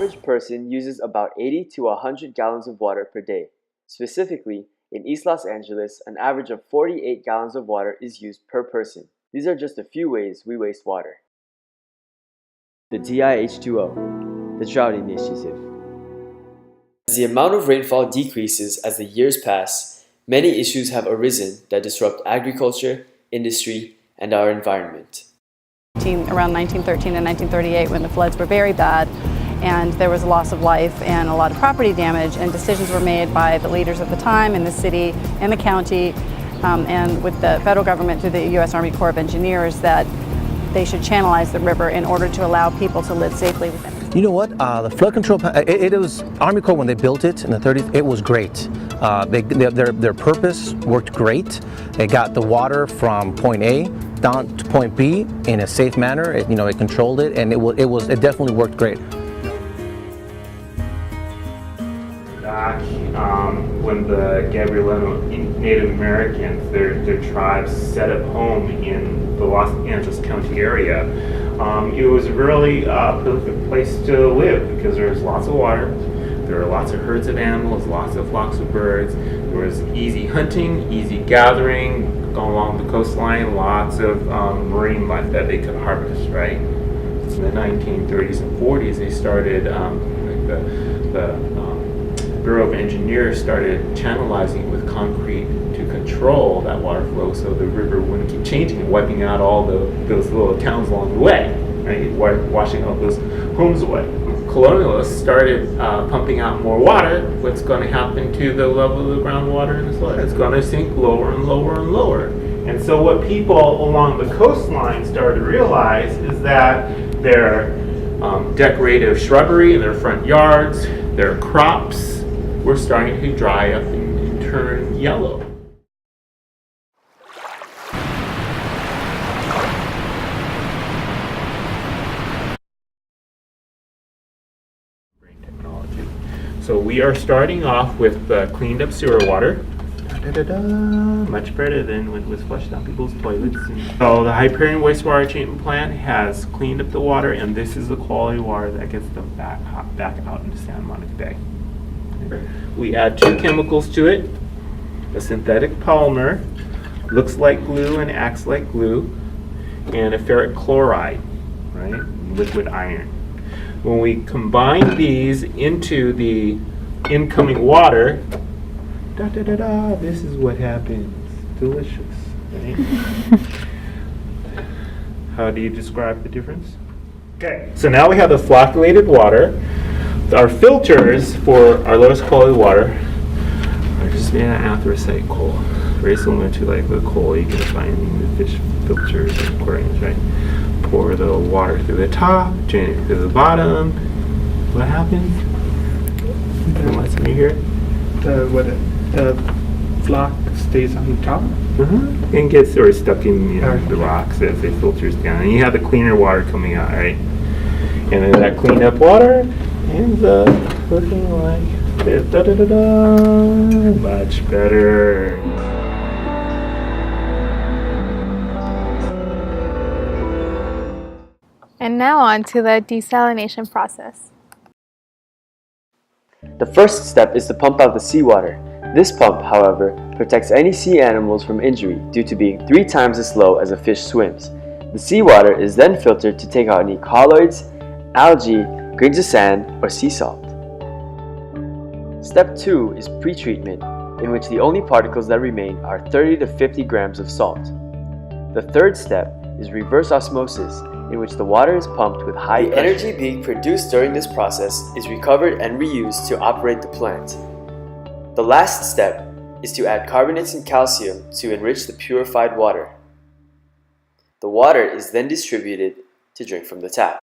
average person uses about 80 to 100 gallons of water per day. Specifically, in East Los Angeles, an average of 48 gallons of water is used per person. These are just a few ways we waste water. The H2O, the Drought Initiative. As the amount of rainfall decreases as the years pass, many issues have arisen that disrupt agriculture, industry, and our environment. Around 1913 and 1938, when the floods were very bad and there was a loss of life and a lot of property damage, and decisions were made by the leaders of the time in the city and the county and with the federal government through the U.S. Army Corps of Engineers that they should channelize the river in order to allow people to live safely within it. You know what? The flood control, it was Army Corps when they built it in the 30s. It was great. Their purpose worked great. It got the water from point A down to point B in a safe manner. It controlled it, and it definitely worked great. Back when the Gabrielino Native Americans, their tribes set up home in the Los Angeles County area, it was really a perfect place to live because there was lots of water, there were lots of herds of animals, lots of flocks of birds, there was easy hunting, easy gathering along the coastline, lots of marine life that they could harvest, right? In the 1930s and 40s, they started, the Bureau of Engineers started channelizing with concrete to control that water flow so the river wouldn't keep changing and wiping out all those little towns along the way, right? Washing all those homes away. Colonialists started pumping out more water. What's going to happen to the level of the groundwater in the soil? It's going to sink lower and lower and lower. And so what people along the coastline started to realize is that their decorative shrubbery in their front yards, their crops, were starting to dry up and turn yellow. Technology. So we are starting off with cleaned up sewer water. Much better than when it was flushed down people's toilets. So the Hyperion wastewater treatment plant has cleaned up the water, and this is the quality water that gets dumped back out into Santa Monica Bay. We add two chemicals to it, a synthetic polymer, looks like glue and acts like glue, and a ferric chloride, right? Liquid iron. When we combine these into the incoming water, this is what happens. Delicious, right? How do you describe the difference? Okay, so now we have the flocculated water. Our filters for our lowest quality water are just made of anthracite coal, very similar to like the coal you can find in the fish filters and aquariums, right? Pour the water through the top, drain it through the bottom. What happens? What's in here? The flock stays on top. And gets stuck in the rocks as it filters down. And you have the cleaner water coming out, right? And then that cleaned up water ends up looking like this. Much better. And now on to the desalination process. The first step is to pump out the seawater. This pump, however, protects any sea animals from injury due to being 3 times as slow as a fish swims. The seawater is then filtered to take out any colloids, algae, grains of sand, or sea salt. Step 2 is pretreatment, in which the only particles that remain are 30 to 50 grams of salt. The third step is reverse osmosis, in which the water is pumped with high pressure. The energy being produced during this process is recovered and reused to operate the plant. The last step is to add carbonates and calcium to enrich the purified water. The water is then distributed to drink from the tap.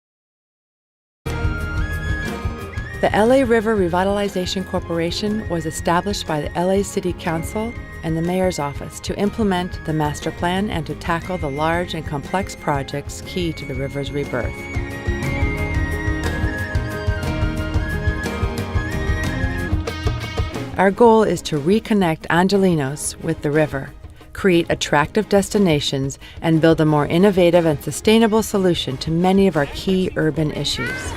The LA River Revitalization Corporation was established by the LA City Council and the Mayor's Office to implement the master plan and to tackle the large and complex projects key to the river's rebirth. Our goal is to reconnect Angelenos with the river, create attractive destinations, and build a more innovative and sustainable solution to many of our key urban issues.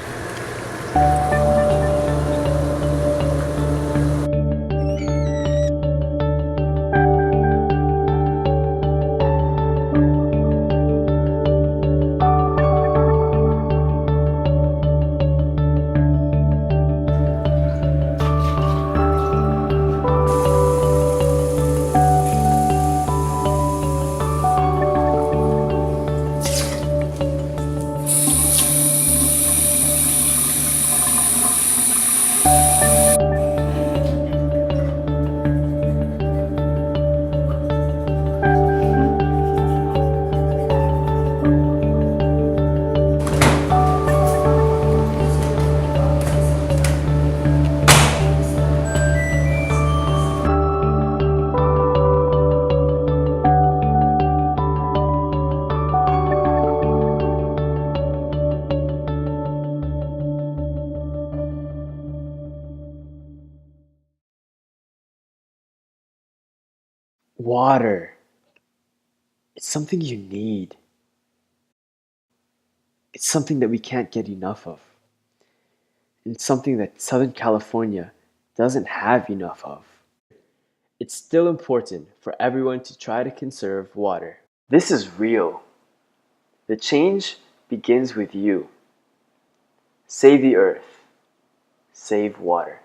Water. It's something you need. It's something that we can't get enough of. And it's something that Southern California doesn't have enough of. It's still important for everyone to try to conserve water. This is real. The change begins with you. Save the earth. Save water.